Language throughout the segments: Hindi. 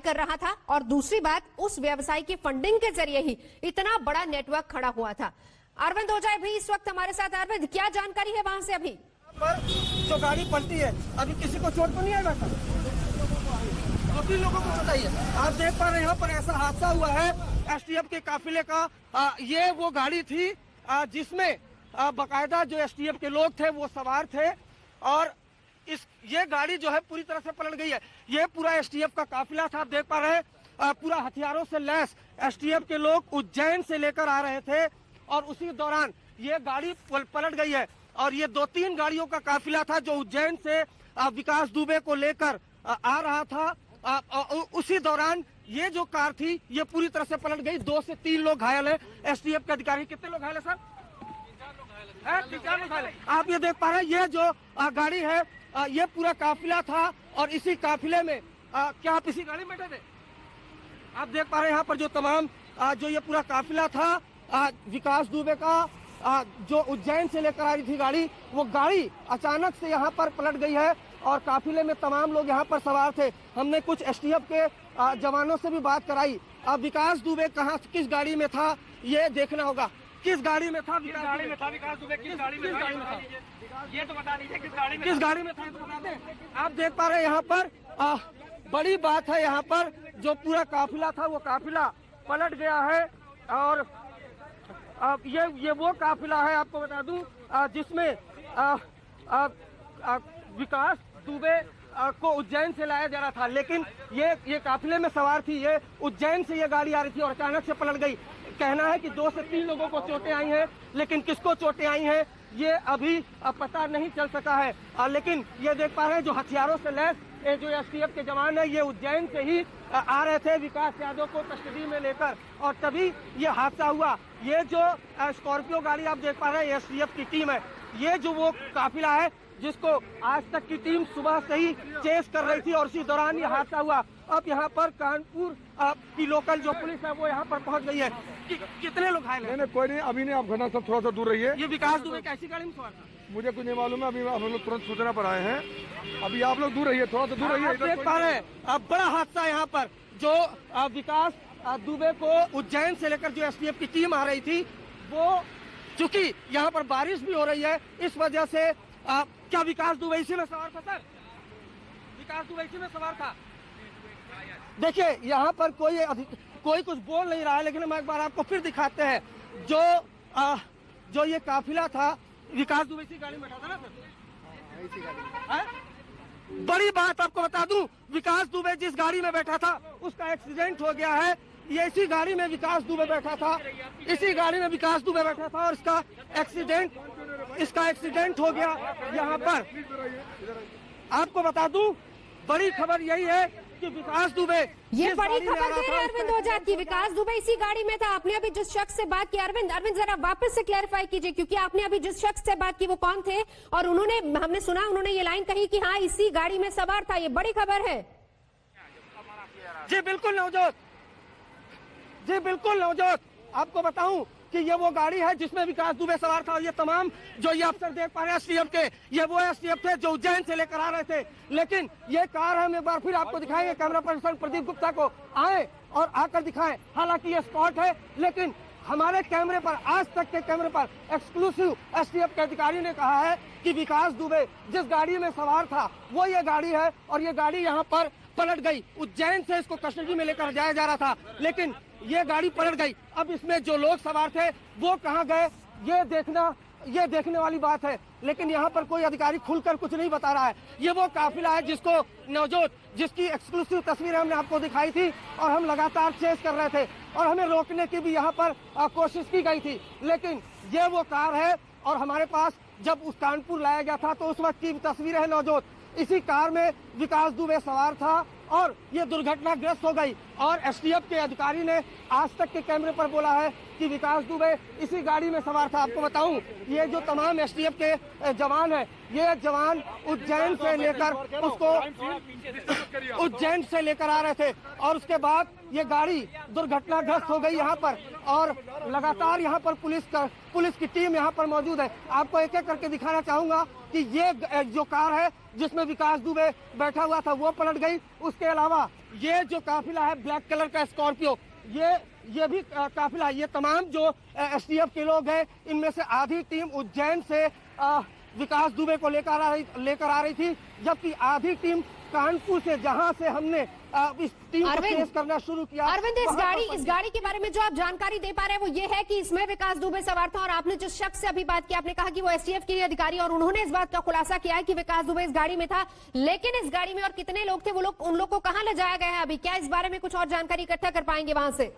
कर रहा था और दूसरी बात उस व्यवसाय की फंडिंग के जरिए ही इतना बड़ा नेटवर्क खड़ा हुआ था। अरविंद ओझा भी इस वक्त हमारे साथ। अरविंद, क्या जानकारी है वहां से? अभी पर जो गाड़ी पलटी है, अभी किसी को चोट तो नहीं आया था? 2-3 लोगों को चोट आई है। आप देख पा रहे हैं यहाँ पर ऐसा हादसा हुआ है एसटीएफ के काफिले का। ये वो गाड़ी थी जिसमें बाकायदा जो एसटीएफ के लोग थे वो सवार थे और ये गाड़ी जो है पूरी तरह से पलट गई है। ये पूरा एसटीएफ का काफिला था। आप देख पा रहे हैं पूरा हथियारों से लैस एसटीएफ के लोग उज्जैन से लेकर आ रहे थे और उसी दौरान ये गाड़ी पलट गई है। और ये 2-3 गाड़ियों का काफिला था जो उज्जैन से विकास दुबे को लेकर आ रहा था। उसी दौरान ये जो कार थी ये पूरी तरह से पलट गई। 2 से 3 लोग घायल है। एसटीएफ के अधिकारी कितने लोग घायल है सर? 3-4 लोग घायल है। आप ये देख पा रहे हैं ये जो गाड़ी है ये पूरा काफिला था और इसी काफिले में क्या आप इसी गाड़ी में बैठे थे? आप देख पा रहे हैं यहाँ पर जो तमाम जो ये पूरा काफिला था विकास दुबे का जो उज्जैन से लेकर आ रही थी गाड़ी, वो गाड़ी अचानक से यहाँ पर पलट गई है और काफिले में तमाम लोग यहाँ पर सवार थे। हमने कुछ एसटीएफ के जवानों से भी बात कराई। अब विकास दुबे कहाँ किस गाड़ी में था ये देखना होगा। किस गाड़ी में था? किस गाड़ी में था विकास दुबे? किस गाड़ी में था ये तो बता दीजिए। किस गाड़ी में था तो बता दें। आप देख पा रहे हैं यहाँ पर बड़ी बात है, यहाँ पर जो पूरा काफिला था वो काफिला पलट गया है और ये वो काफिला है आपको बता दूं जिसमें विकास दुबे को उज्जैन से लाया जा रहा था, लेकिन ये काफिले में सवार थी। ये उज्जैन से ये गाड़ी आ रही थी और अचानक से पलट गई। कहना है कि 2 से 3 लोगों को चोटें आई हैं, लेकिन किसको चोटें आई हैं ये अभी पता नहीं चल सका है। लेकिन ये देख पा रहे हैं जो हथियारों से लैस जो एसटीएफ के जवान है ये उज्जैन से ही आ रहे थे विकास यादव को कस्टडी में लेकर और तभी ये हादसा हुआ। ये जो स्कॉर्पियो गाड़ी आप देख पा रहे हैं एसटीएफ की टीम है। ये जो वो काफिला है जिसको आज तक की टीम सुबह से ही चेस कर रही थी और इसी दौरान ये हादसा हुआ। अब यहाँ पर कानपुर की लोकल जो पुलिस है वो यहाँ पर पहुँच गई है। कितने लोग घायल हैं? कोई नहीं, अभी नहीं, आप घटना सब थोड़ा सा दूर रहिए। ये विकास दुबे कैसी गाड़ी में सवार था? मुझे कुछ नहीं मालूम है, अभी हम लोग तुरंत सूचना पर आए हैं। अभी आप लोग दूर रहिए, थोड़ा सा दूर रहिए। देख पा रहे हैं बड़ा हादसा यहाँ पर जो विकास दुबे को उज्जैन से लेकर जो एसटीएफ की टीम आ रही थी वो चूंकि यहाँ पर बारिश भी हो रही है इस वजह से क्या विकास दुबे इसी में सवार था सर? विकास दुबे इसी में सवार था। देखिए यहाँ पर कोई कुछ बोल नहीं रहा है, लेकिन हम एक बार आपको फिर दिखाते हैं जो ये काफिला था विकास दुबे इसी गाड़ी में बैठा था ना सर? इसी गाड़ी। बड़ी बात आपको बता दूं, विकास दुबे जिस गाड़ी में बैठा था उसका एक्सीडेंट हो गया है। ये इसी गाड़ी में विकास दुबे बैठा था, इसी गाड़ी में विकास दुबे बैठा था और इसका एक्सीडेंट हो गया यहाँ पर। आपको बता दूं बड़ी खबर यही है कि विकास दुबे ये बड़ी खबर दे रहे हैं अरविंद ओझा की विकास दुबे इसी गाड़ी में था। आपने अभी जिस शख्स से बात की अरविंद जरा वापस से क्लैरिफाई कीजिए क्योंकि आपने अभी जिस शख्स से बात की वो कौन थे और हमने सुना उन्होंने ये लाइन कही कि हाँ इसी गाड़ी में सवार था। ये बड़ी खबर है। जी बिल्कुल नवजोत, आपको बताऊं कि ये वो गाड़ी है जिसमें विकास दुबे सवार था और ये तमाम जो ये अफसर देख पा रहे हैं एसटीएफ के, ये वो एसटीएफ थे जो उज्जैन से लेकर आ रहे थे। लेकिन ये कार हम एक बार फिर आपको दिखाएंगे, कैमरा पर्सन प्रदीप गुप्ता को आए और आकर दिखाएं। हालांकि ये स्पॉट है लेकिन हमारे कैमरे पर, आज तक के कैमरे पर एक्सक्लूसिव एसटीएफ के अधिकारी ने कहा है कि विकास दुबे जिस गाड़ी में सवार था वो ये गाड़ी है और ये गाड़ी यहाँ पर पलट गई। उज्जैन से इसको कस्टडी में लेकर जाया जा रहा था लेकिन ये गाड़ी पलट गई। अब इसमें जो लोग सवार थे वो कहाँ गए ये देखने वाली बात है, लेकिन यहाँ पर कोई अधिकारी खुलकर कुछ नहीं बता रहा है। ये वो काफिला है जिसकी एक्सक्लूसिव तस्वीर हमने आपको दिखाई थी और हम लगातार चेस कर रहे थे और हमें रोकने की भी यहाँ पर कोशिश की गई थी, लेकिन ये वो कार है और हमारे पास जब उस कानपुर लाया गया था तो उस वक्त की तस्वीर है नवजोत। इसी कार में विकास दुबे सवार था और ये दुर्घटनाग्रस्त हो गई और एसटीएफ के अधिकारी ने आज तक के कैमरे पर बोला है कि विकास दुबे इसी गाड़ी में सवार था। आपको बताऊं ये जो तमाम एसटीएफ के जवान है ये जवान उज्जैन से लेकर आ रहे थे और उसके बाद ये गाड़ी दुर्घटनाग्रस्त हो गई यहाँ पर और लगातार यहाँ पर पुलिस की टीम यहाँ पर मौजूद है। आपको एक एक करके दिखाना चाहूंगा कि ये जो कार है जिसमें विकास दुबे बैठा हुआ था वो पलट गई। उसके अलावा ये जो काफिला है ब्लैक कलर का स्कॉर्पियो, ये भी काफिला, ये तमाम जो एसटीएफ के लोग हैं, इनमें से आधी टीम उज्जैन से विकास दुबे को लेकर आ रही थी, जबकि आधी टीम कानपुर से, जहां से हमने इस टीम को चेस करना शुरू किया। अरविंद, इस गाड़ी के बारे में जो आप जानकारी दे पा रहे हैं वो ये है कि इसमें विकास दुबे सवार था, और आपने जिस शख्स से अभी बात की, आपने कहा कि वो एसटीएफ के अधिकारी, और उन्होंने इस बात का खुलासा किया है कि विकास दुबे इस गाड़ी में था। लेकिन इस गाड़ी में और कितने लोग थे, वो लोग, उन लोग को कहाँ ले जाया गया है अभी? क्या इस बारे में कुछ और जानकारी इकट्ठा कर पाएंगे वहां से?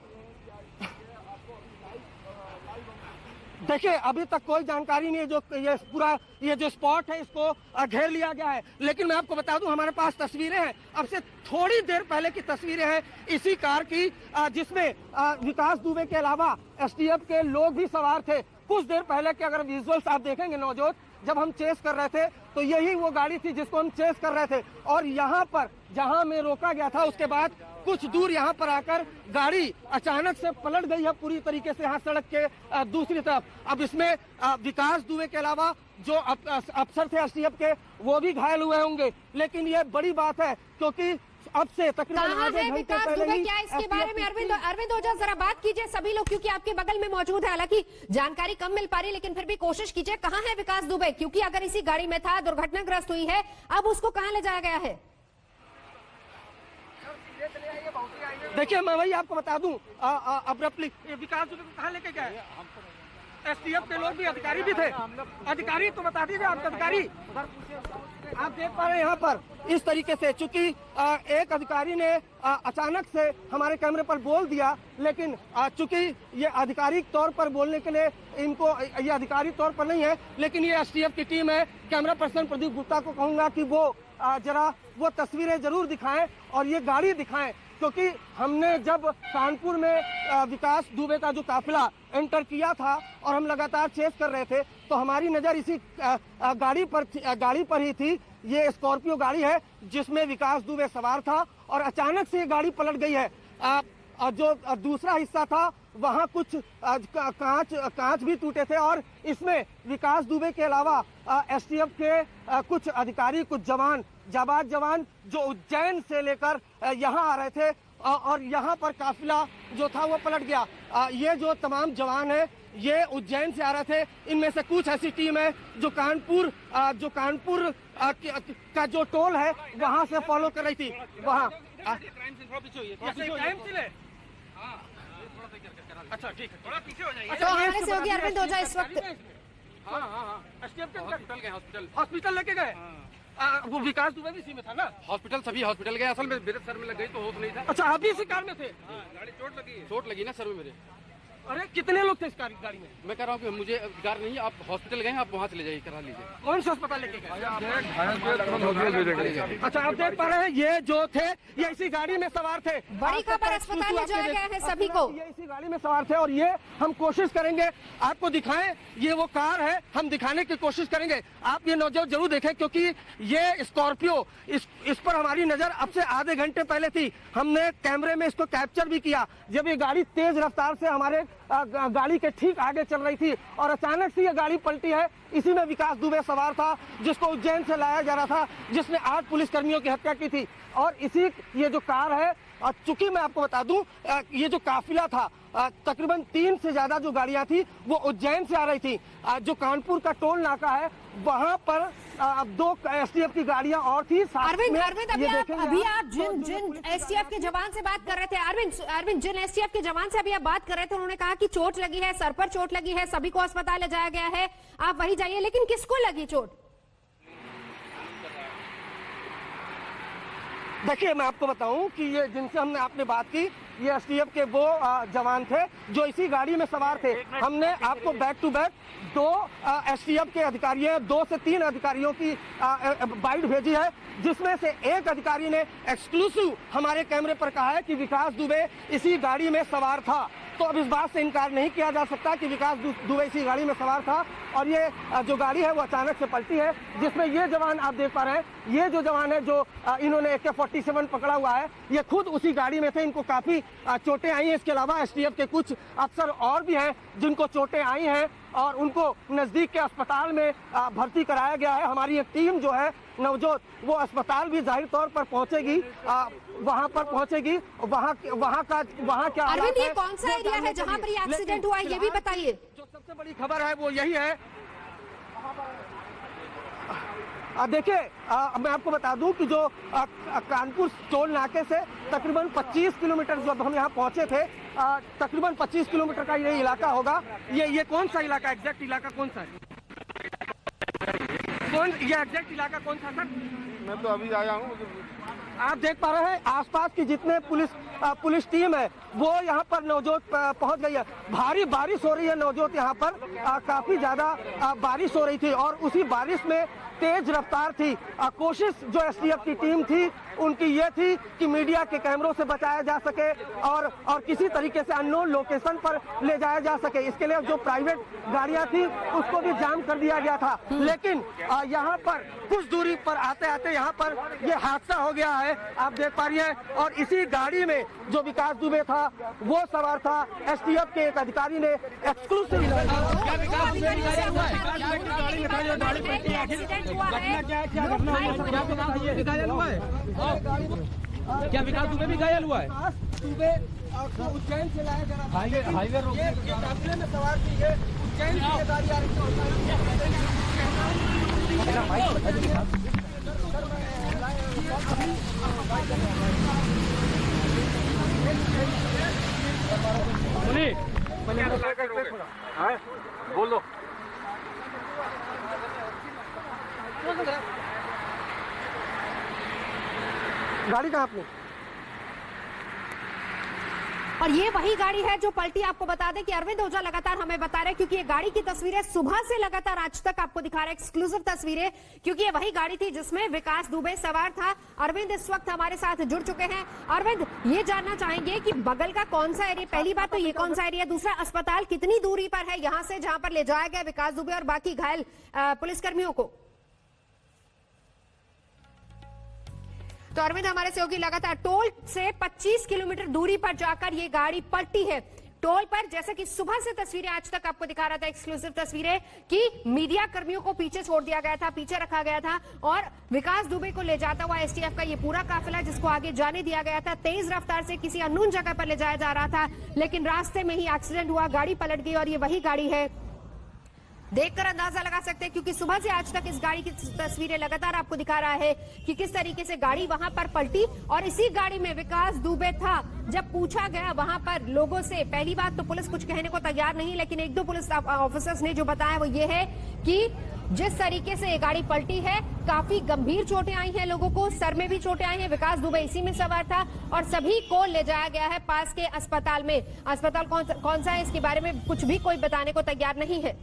देखिए, अभी तक कोई जानकारी नहीं है। जो ये पूरा ये जो स्पॉट है इसको घेर लिया गया है। लेकिन मैं आपको बता दूं, हमारे पास तस्वीरें हैं, अब से थोड़ी देर पहले की तस्वीरें हैं इसी कार की, जिसमें विकास दुबे के अलावा एसटीएफ के लोग भी सवार थे। कुछ देर पहले के अगर विजुअल्स आप देखेंगे नवजोत, जब हम चेस कर रहे थे तो यही वो गाड़ी थी जिसको हम चेस कर रहे थे, और यहाँ पर जहाँ में रोका गया था उसके बाद कुछ दूर यहाँ पर आकर गाड़ी अचानक से पलट गई है पूरी तरीके से यहाँ सड़क के दूसरी तरफ। अब इसमें विकास दुबे के अलावा जो अफसर थे एसटीएफ के वो भी घायल हुए होंगे। लेकिन ये बड़ी बात है क्योंकि अब से तकरीबन आधे घंटे पहले ही क्या इसके बारे में अरविंद ओझा जरा बात कीजिए सभी लोग, क्योंकि आपके बगल में मौजूद है। हालांकि जानकारी कम मिल पा रही, लेकिन फिर भी कोशिश कीजिए, कहाँ है विकास दुबे? क्योंकि अगर इसी गाड़ी में था, दुर्घटनाग्रस्त हुई है, अब उसको कहाँ ले जाया गया है? देखिए, मैं वही आपको बता दूं, अब्रप्टली विकास दुबे को कहाँ लेके गए? एसटीएफ के लोग भी, अधिकारी भी थे। अधिकारी तो बता दीजिए, आप अधिकारी आप देख पा रहे हैं यहाँ पर इस तरीके से, चूंकि एक अधिकारी ने अचानक से हमारे कैमरे पर बोल दिया, लेकिन चूंकि ये आधिकारिक तौर पर बोलने के लिए इनको, ये आधिकारिक तौर पर नहीं है, लेकिन ये एसटीएफ की टीम है। कैमरा पर्सन प्रदीप गुप्ता को कहूंगा कि वो जरा वो तस्वीरें जरूर दिखाएं और ये गाड़ी दिखाएं, क्योंकि हमने जब कानपुर में विकास दुबे का जो काफिला एंटर किया था और हम लगातार चेस कर रहे थे, तो हमारी नजर इसी गाड़ी पर ही थी। ये स्कॉर्पियो गाड़ी है जिसमें विकास दुबे सवार था, और अचानक से ये गाड़ी पलट गई है। जो दूसरा हिस्सा था वहाँ कुछ कांच भी टूटे थे, और इसमें विकास दुबे के अलावा एसटीएफ के कुछ अधिकारी, कुछ जाबाज जवान जो उज्जैन से लेकर यहाँ आ रहे थे, और यहाँ पर काफिला जो था वो पलट गया। ये जो तमाम जवान है ये उज्जैन से आ रहे थे। इनमें से कुछ ऐसी टीम है जो कानपुर का जो टोल है वहाँ से फॉलो कर रही थी। वहाँ अच्छा, ठीक है, थोड़ा पीछे हो जाइए। तो हमारे सहयोगी अरविंद ओझा इस वक्त हॉस्पिटल लेके गए। वो विकास दुबे भी इसी में था ना? हॉस्पिटल, सभी हॉस्पिटल गए। असल में मेरे सर में लग गई तो होश नहीं था। अच्छा, आप भी इसी कार में थे? गाड़ी चोट लगी ना सर में मेरे। अरे कितने लोग थे इस गाड़ी में? मैं कह रहा हूँ कि मुझे कार नहीं, आप हॉस्पिटल गए, आप वहाँ चले जाइए, करा लीजिए। कौन से अस्पताल लेके गए? अच्छा, आप देख पा रहे हैं ये जो थे ये इसी गाड़ी में सवार थे। बड़ी खबर, अस्पताल ले जाया गया है सभी को। ये इसी गाड़ी में सवार थे, और ये हम कोशिश करेंगे आपको दिखाएं। ये वो कार है, हम दिखाने की कोशिश करेंगे। आप ये नौजवान जरूर देखें, क्योंकि ये स्कॉर्पियो इस पर हमारी नजर अब से आधे घंटे पहले थी। हमने कैमरे में इसको कैप्चर भी किया जब ये गाड़ी तेज रफ्तार से हमारे गाड़ी के ठीक आगे चल रही थी, और अचानक से ये गाड़ी पलटी है। इसी में विकास दुबे सवार था, जिसको उज्जैन से लाया जा रहा था, जिसने 8 पुलिसकर्मियों की हत्या की थी। और इसी ये जो कार है, चूंकि मैं आपको बता दूं, ये जो काफिला था तकरीबन 3 से ज्यादा जो गाड़ियां थी वो उज्जैन से आ रही थी। जो कानपुर का टोल नाका है वहां पर 2 एसटीएफ की गाड़ियां और थी। अरविंद, अभी आप जिन एसटीएफ के जवान से बात कर रहे थे, अरविंद जिन एसटीएफ के जवान से अभी आप बात कर रहे थे, उन्होंने कहा कि चोट लगी है, सर पर चोट लगी है, सभी को अस्पताल ले जाया गया है, आप वही जाइए। लेकिन किसको लगी चोट? देखिए, मैं आपको बताऊं कि ये जिनसे आपने बात की, ये एसटीएफ के वो जवान थे जो इसी गाड़ी में सवार थे। हमने आपको बैक टू बैक 2 एसटीएफ के अधिकारियों, 2 से 3 अधिकारियों की बाइट भेजी है, जिसमें से एक अधिकारी ने एक्सक्लूसिव हमारे कैमरे पर कहा है कि विकास दुबे इसी गाड़ी में सवार था। तो अब इस बात से इनकार नहीं किया जा सकता कि विकास दुबे इसी गाड़ी में सवार था और ये जो गाड़ी है वो अचानक से पलटी है, जिसमें ये जवान आप देख पा रहे हैं, ये जो जवान है जो इन्होंने AK-47 पकड़ा हुआ है, ये खुद उसी गाड़ी में थे। इनको काफी चोटें आई हैं। इसके अलावा STF के कुछ अफसर और भी हैं जिनको चोटें आई हैं और उनको नजदीक के अस्पताल में भर्ती कराया गया है। हमारी एक टीम जो है नवजोत, वो अस्पताल भी जाहिर तौर पर पहुंचेगी, वहां पर पहुंचेगी। वहां क्या अरविंद, ये कौन सा एरिया है जहां पर ये एक्सीडेंट हुआ है, ये भी बताइए। जो सबसे बड़ी खबर है वो यही है। देखिए, मैं आपको बता दूं कि जो कानपुर टोल नाके से तकरीबन 25 किलोमीटर जब हम यहाँ पहुंचे थे, तकरीबन 25 किलोमीटर का ये इलाका होगा। ये कौन सा इलाका, एग्जैक्ट इलाका कौन सा है? ये एग्जैक्ट इलाका कौन सा सर? मैं तो अभी आया हूँ। आप देख पा रहे हैं आसपास की जितने पुलिस टीम है वो यहाँ पर नवजोत पहुंच गई है। भारी बारिश हो रही है नवजोत, यहाँ पर काफी ज्यादा बारिश हो रही थी और उसी बारिश में तेज रफ्तार थी। कोशिश जो STF की टीम थी उनकी ये थी कि मीडिया के कैमरों से बचाया जा सके और किसी तरीके से अननोन लोकेशन पर ले जाया जा सके। इसके लिए जो प्राइवेट गाड़ियां थी उसको भी जाम कर दिया गया था। लेकिन यहाँ पर कुछ दूरी पर आते आते यहाँ पर ये हादसा हो गया है, आप देख पा रही हैं। और इसी गाड़ी में जो विकास दुबे था वो सवार था। STF के एक अधिकारी ने एक्सक्लूसिव क्या विकास दुबे भी घायल हुआ है? दुबे को उज्जैन से लाया जा रहा था। हाईवे ये काफिले में सवार थी, ये उज्जैन से ये गाड़ी आ रही थी। बोल दो। गाड़ी कहाँ अपनी? और ये वही गाड़ी है जो पलटी। आपको बता दें कि अरविंद ओझा लगातार हमें बता रहे हैं, क्योंकि ये गाड़ी की तस्वीरें सुबह से लगातार आज तक आपको दिखा रहे हैं, एक्सक्लूसिव तस्वीरें, क्योंकि ये वही गाड़ी थी जिसमें विकास दुबे सवार था। अरविंद इस वक्त हमारे साथ जुड़ चुके हैं। अरविंद, ये जानना चाहेंगे कि बगल का कौन सा एरिया, पहली बात तो ये कौन सा एरिया, दूसरा अस्पताल कितनी दूरी पर है यहाँ से जहां पर ले जाया गया विकास दुबे और बाकी घायल पुलिसकर्मियों को? तो अरविंद हमारे सहयोगी लगातार टोल से 25 किलोमीटर दूरी पर जाकर ये गाड़ी पलटी है। टोल पर, जैसे कि सुबह से तस्वीरें आज तक आपको दिखा रहा था, एक्सक्लूसिव तस्वीरें, कि मीडिया कर्मियों को पीछे छोड़ दिया गया था, पीछे रखा गया था और विकास दुबे को ले जाता हुआ STF का ये पूरा काफिला जिसको आगे जाने दिया गया था, तेज रफ्तार से किसी अननोन जगह पर ले जाया जा रहा था। लेकिन रास्ते में ही एक्सीडेंट हुआ, गाड़ी पलट गई और ये वही गाड़ी है। देखकर अंदाजा लगा सकते हैं, क्योंकि सुबह से आज तक इस गाड़ी की तस्वीरें लगातार आपको दिखा रहा है कि किस तरीके से गाड़ी वहां पर पलटी और इसी गाड़ी में विकास दुबे था। जब पूछा गया वहां पर लोगों से, पहली बात तो पुलिस कुछ कहने को तैयार नहीं, लेकिन एक दो पुलिस ऑफिसर्स ने जो बताया वो ये है कि जिस तरीके से ये गाड़ी पलटी है, काफी गंभीर चोटें आई हैं लोगों को, सर में भी चोटें आई हैं। विकास दुबे इसी में सवार था और सभी को ले जाया गया है पास के अस्पताल में। अस्पताल कौन सा है इसके बारे में कुछ भी कोई बताने को तैयार नहीं है।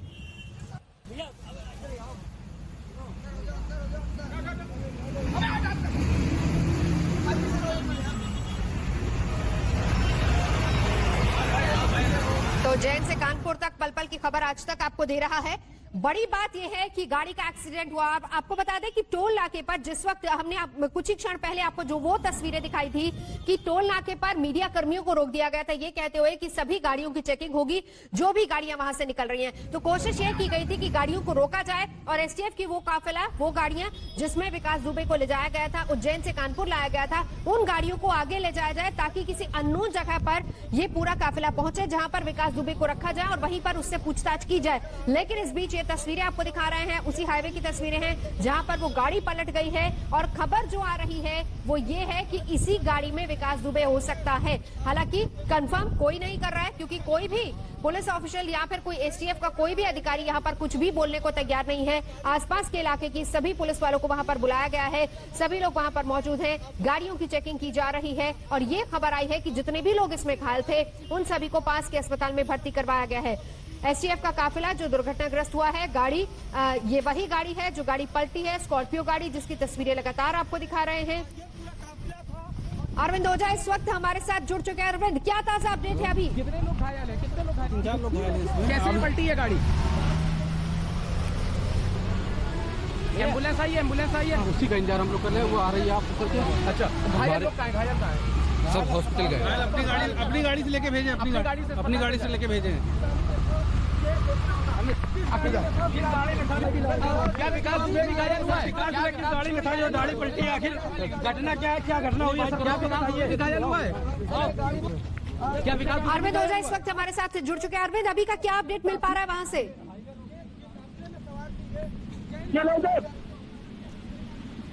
तो उज्जैन से कानपुर तक पल पल की खबर आज तक आपको दे रहा है। बड़ी बात यह है कि गाड़ी का एक्सीडेंट हुआ। आपको बता दें कि टोल नाके पर जिस वक्त हमने कुछ ही क्षण पहले आपको जो वो तस्वीरें दिखाई थी कि टोल नाके पर मीडिया कर्मियों को रोक दिया गया था, ये कहते हुए कि सभी गाड़ियों की चेकिंग होगी जो भी गाड़ियां वहां से निकल रही हैं। तो कोशिश ये की गई थी कि गाड़ियों को रोका जाए और STF की वो काफिला, वो गाड़ियां जिसमें विकास दुबे को ले जाया गया था, उज्जैन से कानपुर लाया गया था, उन गाड़ियों को आगे ले जाया जाए ताकि किसी अननोन जगह पर ये पूरा काफिला पहुंचे जहां पर विकास दुबे को रखा जाए और वहीं पर उससे पूछताछ की जाए। लेकिन इस बीच तस्वीरें आपको दिखा रहे हैं, उसी हाईवे की तस्वीरें हैं जहां पर वो गाड़ी पलट गई है और खबर जो आ रही है वो ये है कि इसी गाड़ी में विकास दुबे हो सकता है। हालांकि कंफर्म कोई नहीं कर रहा है, क्योंकि कोई भी पुलिस ऑफिशियल या फिर कोई STF का कोई भी अधिकारी यहां पर कुछ भी बोलने को तैयार नहीं है। आसपास के इलाके की सभी पुलिस वालों को वहां पर बुलाया गया है, सभी लोग वहां पर मौजूद हैं, गाड़ियों की चेकिंग की जा रही है और ये खबर आई है कि जितने भी लोग इसमें घायल थे उन सभी को पास के अस्पताल में भर्ती करवाया गया है। STF का काफिला जो दुर्घटनाग्रस्त हुआ है, गाड़ी ये वही गाड़ी है जो गाड़ी पलटी है, स्कॉर्पियो गाड़ी जिसकी तस्वीरें लगातार आपको दिखा रहे हैं। अरविंद ओझा इस वक्त हमारे साथ जुड़ चुके हैं। अरविंद, क्या ताजा अपडेट है अभी? कितने लोग घायल हैं? कैसे पलटी है गाड़ी? एम्बुलेंस आई है उसी का इंतजार हम लोग कर रहे हैं, वो आ रही है आप करके। अच्छा, घायल लोग घायल कहाँ है? सब हॉस्पिटल गए। अपनी गाड़ी से लेके भेजे, अपनी गाड़ी से लेके भेजे। क्या विकास दुबे भी घायल हुआ है? गाड़ी में था जो गाड़ी पलटी है, आखिर घटना क्या है, क्या घटना हुई है, सब घायल हुआ है? क्या विकास अरविंद ओझा इस वक्त हमारे साथ जुड़ चुके हैं। अरविंद, अभी का क्या अपडेट मिल पा रहा है वहां से?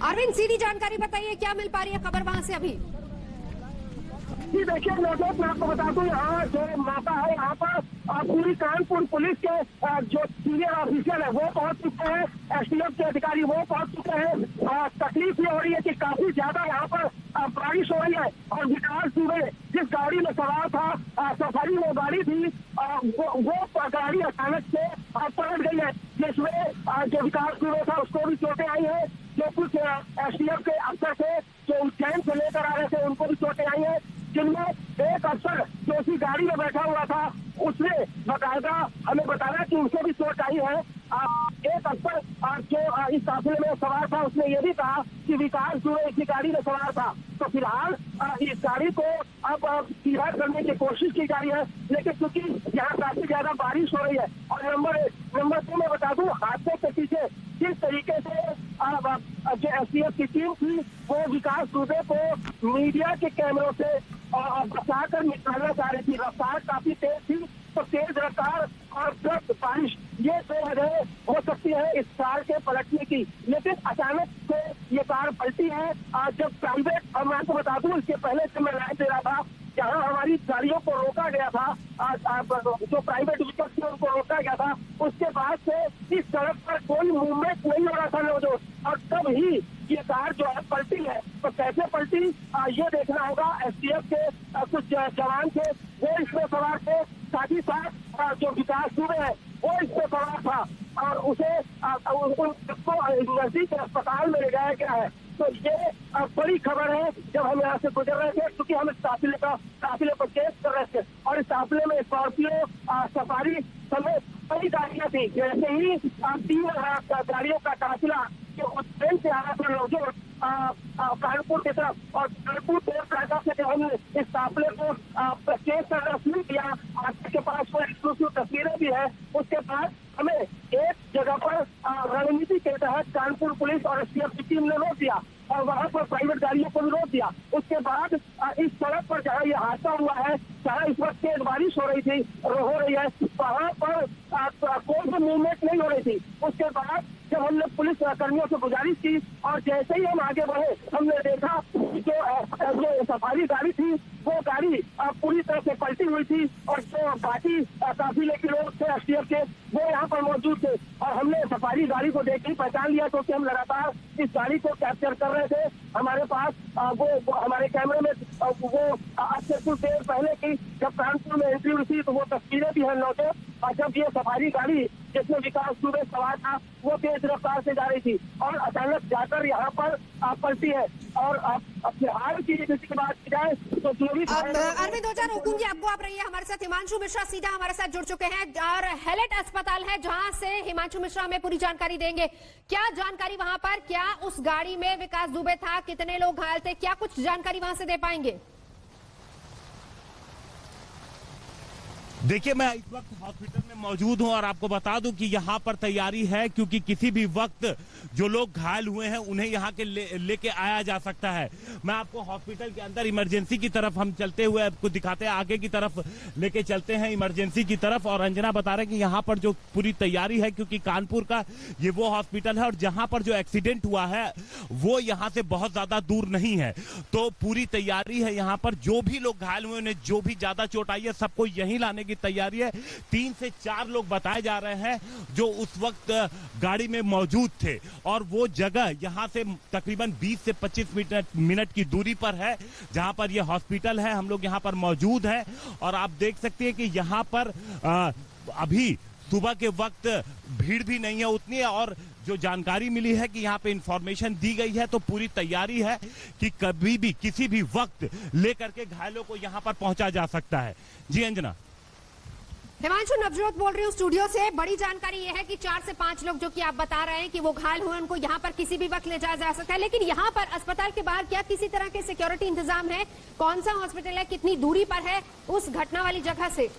अरविंद, सीधी जानकारी बताइए, क्या मिल पा रही है खबर वहां से अभी? जी देखिए नौजवान, मैं आपको बता दूं, यहाँ जो मौका है यहाँ पर पूरी कानपुर पुलिस के जो सीनियर ऑफिसर है वो पहुंच चुके हैं, एसटीएफ के अधिकारी वो पहुंच चुके हैं। तकलीफ ये हो रही है कि काफी ज्यादा यहाँ पर बारिश हो रही है और विकास दुबे जिस गाड़ी में सवार था, सफारी वो गाड़ी थी, वो गाड़ी अचानक से पलट गई है, जिसमें जो विकास दुबे था उसको भी चोटें आई है। जो कुछ एसटीएफ के अफसर थे जो उज्जैन से लेकर आ रहे थे उनको भी चोटें आई है, जिनमें एक अफसर जो उसी गाड़ी में बैठा हुआ था उसने बाकायदा हमें बताया कि उसे भी चोट आई है। एक अफसर जो इस काफिले में सवार था उसने ये भी कहा कि विकास दुबे इसी गाड़ी में सवार था। तो फिलहाल इस गाड़ी को अब सीधा करने की कोशिश की जा रही है, लेकिन क्योंकि यहाँ काफी ज्यादा बारिश हो रही है और नंबर 2 मैं बता दूं, हादसे के पीछे जिस तरीके से जो एसटीएफ की टीम थी वो विकास दुबे को मीडिया के कैमरों से बचाकर निकालना चाह रही थी। रफ्तार काफी तेज थी, तो तेज रफ्तार और प्लस बारिश, ये 2 वजह हो सकती है इस कार के पलटने की। लेकिन अचानक से ये कार पलटी है जब प्राइवेट, और मैं आपको बता दूं इसके पहले से मैं लाइव दे रहा था, जहाँ हमारी गाड़ियों को रोका गया था, जो प्राइवेट व्हीकल थी उनको रोका गया था, उसके बाद से इस सड़क पर कोई मूवमेंट नहीं हो रहा था नौजवान, और तब ही ये कार जो है पलटी है। तो कैसे पलटी ये देखना होगा। एसटीएफ के कुछ जवान थे वो इसमें सवार थे, साथ ही साथ जो विकास दुबे है वो इसमें सवार था और उसे उनको नजदीक अस्पताल में ले जाया गया है। तो ये बड़ी खबर है जब हम यहाँ से गुजर रहे थे, क्योंकि हम इस काफिले को चेक कर रहे थे और इस काफिले में स्कॉर्पियो, सफारी समेत कई गाड़ियां थी। जैसे ही 3 गाड़ियों का काफिला जो उज्जैन से आ रहा था नौजवान कानपुर की तरफ, और कानपुर से जब हमने इस काफिले को चेक करना शुरू किया, आपके पास वो एक्सक्लूसिव तस्वीरें भी है, उसके बाद हमें एक जगह पर रणनीति के तहत कानपुर पुलिस और एसटीएफ की टीम ने रोक दिया और वहां पर प्राइवेट गाड़ियों को भी रोक दिया। उसके बाद इस सड़क पर जहाँ ये हादसा हुआ है, जहाँ इस वक्त तेज बारिश हो रही है, वहां पर कोई भी मूवमेंट नहीं हो रही थी। उसके बाद जब हमने पुलिस कर्मियों से गुजारिश की और जैसे ही हम आगे बढ़े, हमने देखा कि जो सफारी गाड़ी थी वो गाड़ी पूरी तरह से पलटी हुई थी और जो बाकी काफिले के लोग थे एसटीएफ के वो यहाँ पर मौजूद थे और हमने सफारी गाड़ी को देख ही पहचान लिया, क्योंकि हम लगातार इस गाड़ी को कैप्चर कर रहे थे। हमारे पास वो हमारे कैमरे में वो आज से कुछ देर पहले की जब कानपुर में एंट्री हुई थी तो वो तस्वीरें भी है नौजवान, और जब ये सफारी गाड़ी जिसमें विकास दुबे सवार था वो तेज रफ्तार से जा रही थी और अचानक जाकर यहाँ पर पलटी है। और फिलहाल की स्थिति की बात की जाए तो अरविंद ओझा रोकूंगी आपको, आप रहिए हमारे साथ। हिमांशु मिश्रा सीधा हमारे साथ जुड़ चुके हैं और हैलेट अस्पताल है जहां से हिमांशु मिश्रा हमें पूरी जानकारी देंगे। क्या जानकारी वहां पर, क्या उस गाड़ी में विकास दुबे था, कितने लोग घायल थे, क्या कुछ जानकारी वहां से दे पाएंगे? देखिए, मैं इस वक्त हॉस्पिटल में मौजूद हूं और आपको बता दूं कि यहां पर तैयारी है, क्योंकि किसी भी वक्त जो लोग घायल हुए हैं उन्हें यहां के लेके आया जा सकता है। मैं आपको हॉस्पिटल के अंदर इमरजेंसी की तरफ हम चलते हुए आपको दिखाते हैं, आगे की तरफ लेके चलते हैं इमरजेंसी की तरफ। और अंजना बता रहे हैं कि यहाँ पर जो पूरी तैयारी है, क्योंकि कानपुर का ये वो हॉस्पिटल है और जहां पर जो एक्सीडेंट हुआ है वो यहाँ से बहुत ज्यादा दूर नहीं है, तो पूरी तैयारी है यहाँ पर। जो भी लोग घायल हुए उन्हें जो भी ज्यादा चोट आई है सबको यहीं लाने की तैयारी है। 3 से 4 लोग बताए जा रहे हैं जो उस वक्त गाड़ी में मौजूद थे और वो जगह यहां से तकरीबन 20 से 25 मिनट की दूरी पर है जहां पर यह हॉस्पिटल है। हम लोग यहां पर मौजूद हैं और आप देख सकते हैं कि यहां पर अभी सुबह के वक्त भीड़ भी नहीं है उतनी, और जो जानकारी मिली है कि यहाँ पे इंफॉर्मेशन दी गई है, तो पूरी तैयारी है कि कभी भी किसी भी वक्त लेकर के घायलों को यहाँ पर पहुंचा जा सकता है। जी अंजना। हिमांशु, नवजोत बोल रही हूँ स्टूडियो से। बड़ी जानकारी ये है कि 4 से 5 लोग जो कि आप बता रहे हैं कि वो घायल हुए, उनको यहाँ पर किसी भी वक्त ले जाया जा सकता है, लेकिन यहाँ पर अस्पताल के बाहर क्या किसी तरह के सिक्योरिटी इंतजाम है? कौन सा हॉस्पिटल है, कितनी दूरी पर है उस घटना वाली जगह से?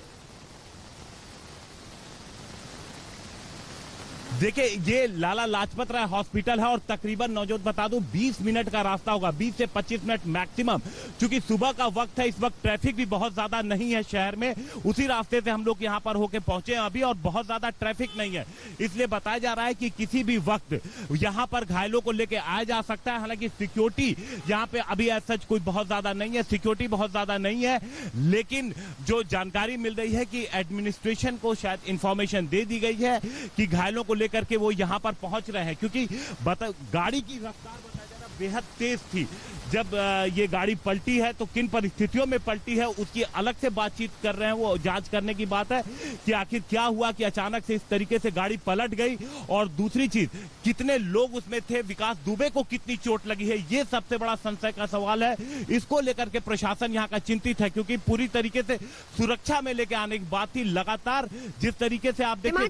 देखिए, ये लाला लाजपत राय हॉस्पिटल है और तकरीबन नवजोत बता दूं 20 मिनट का रास्ता होगा, 20 से 25 मिनट मैक्सिमम। क्योंकि सुबह का वक्त है, इस वक्त ट्रैफिक भी बहुत ज्यादा नहीं है शहर में। उसी रास्ते से हम लोग यहाँ पर होके पहुंचे हैं अभी और बहुत ज्यादा ट्रैफिक नहीं है, इसलिए बताया जा रहा है कि किसी भी वक्त यहाँ पर घायलों को लेके आया जा सकता है। हालांकि सिक्योरिटी यहाँ पे अभी ऐसा कोई बहुत ज्यादा नहीं है, सिक्योरिटी बहुत ज्यादा नहीं है, लेकिन जो जानकारी मिल रही है कि एडमिनिस्ट्रेशन को शायद इंफॉर्मेशन दे दी गई है कि घायलों को करके वो यहां पर पहुंच रहे हैं। क्योंकि गाड़ी की रफ्तार बताया जा रहा बेहद तेज थी। जब ये गाड़ी पलटी है तो किन परिस्थितियों में पलटी है उसकी अलग से बातचीत कर रहे हैं, वो जांच करने की बात है कि आखिर क्या हुआ कि अचानक से इस तरीके से गाड़ी पलट गई। और दूसरी चीज, कितने लोग उसमें थे, विकास दुबे को कितनी चोट लगी है, ये सबसे बड़ा संशय का सवाल है। इसको लेकर के प्रशासन यहाँ का चिंतित है, क्योंकि पूरी तरीके से सुरक्षा में लेके आने की बात थी। लगातार जिस तरीके से आप देखिए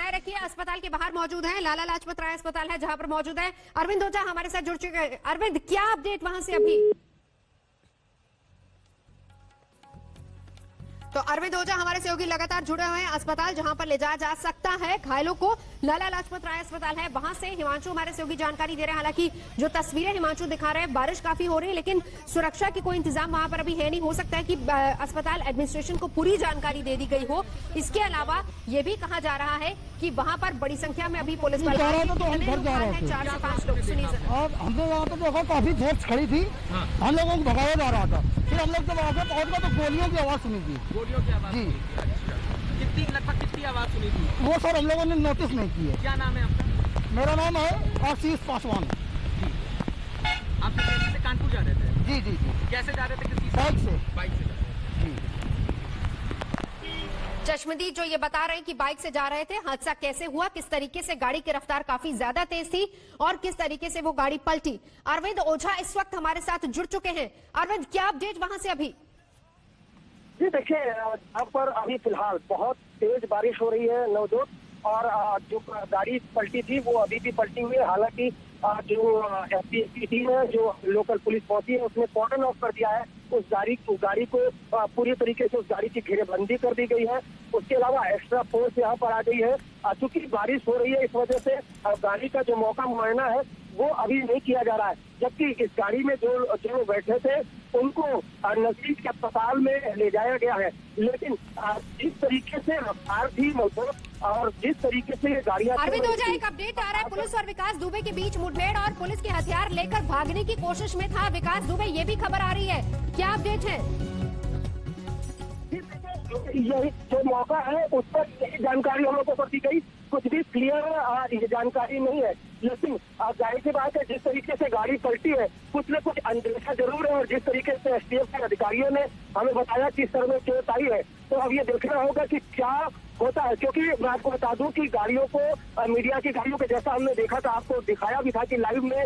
रखिए, अस्पताल के बाहर मौजूद है, लाला लाजपत राय अस्पताल है जहां पर मौजूद है अरविंद ओझा हमारे साथ जुड़ चुके हैं। अरविंद, क्या अपडेट वहां से अभी? तो अरविंद ओझा हमारे सहयोगी लगातार जुड़े हुए हैं। अस्पताल जहां पर ले जाया जा सकता है घायलों को, लाला लाजपत राय अस्पताल है, वहां से हिमांशु हमारे सहयोगी जानकारी दे रहे हैं। हालांकि जो तस्वीरें हिमांशु दिखा रहे हैं, बारिश काफी हो रही है, लेकिन सुरक्षा की कोई इंतजाम वहां पर अभी है नहीं। हो सकता है कि अस्पताल एडमिनिस्ट्रेशन को पूरी जानकारी दे दी गई हो। इसके अलावा यह भी कहा जा रहा है कि वहां पर बड़ी संख्या में अभी पुलिस बल 4 से 5 लोग। सुनिए सर। और हमने वहाँ पे देखा काफी फोर्स खड़ी थी, हम लोगों को भगाया जा रहा था। फिर हम लोग जब वहाँ पे पहुँच गए तो गोलियों की आवाज सुनी थी। गोलियों की आवाज? जी। लगभग कितनी आवाज सुनी थी? वो सर हम लोगों ने नोटिस नहीं की है। क्या नाम है आपका? मेरा नाम है आशीष पासवान। आप दिल्ली से कानपुर जा रहे थे? जी जी जी। कैसे जा रहे थे? किसी बाइक से। बाइक से जा रहे थे। चश्मदीद जो ये बता रहे हैं कि बाइक से जा रहे थे, हादसा कैसे हुआ, किस तरीके से गाड़ी की रफ्तार काफी ज्यादा तेज थी और किस तरीके से वो गाड़ी पलटी। अरविंद ओझा इस वक्त हमारे साथ जुड़ चुके हैं। अरविंद, क्या अपडेट वहां से अभी? जी देखिए, यहाँ पर अभी फिलहाल बहुत तेज बारिश हो रही है नवजोत, और जो गाड़ी पलटी थी वो अभी भी पलटी हुई है। हालांकि जो एसपीएस की टीम है, जो लोकल पुलिस पहुंची है, उसने कॉर्डन ऑफ कर दिया है। उस गाड़ी को पूरी तरीके से उस गाड़ी की घेरेबंदी कर दी गई है। उसके अलावा एक्स्ट्रा फोर्स यहाँ पर आ गई है। चूंकि बारिश हो रही है, इस वजह से गाड़ी का जो मौका मुआयना है वो अभी नहीं किया जा रहा है। जबकि इस गाड़ी में जो बैठे थे उनको नजदीक के अस्पताल में ले जाया गया है। लेकिन जिस तरीके से रफ्तार थी और जिस तरीके से गाड़ियां, अरविंद ओझा, एक अपडेट आ रहा है, पुलिस और विकास दुबे के बीच मुठभेड़ और पुलिस के हथियार लेकर भागने की कोशिश में था विकास दुबे, ये भी खबर आ रही है, क्या अपडेट है? यही जो मौका है उस पर जानकारी हम लोगों को दी गई, कुछ भी क्लियर ये जानकारी नहीं है। लेकिन जाहिर सी बात है, जिस तरीके से गाड़ी पलटी है कुछ न कुछ अंदेशा जरूर है। और जिस तरीके से एसटीएफ के अधिकारियों ने हमें बताया कि सर में चोट आई है, तो अब ये देखना होगा कि क्या होता है। क्योंकि मैं आपको बता दूं कि गाड़ियों को, मीडिया की गाड़ियों को जैसा हमने देखा था, आपको दिखाया भी था कि लाइव में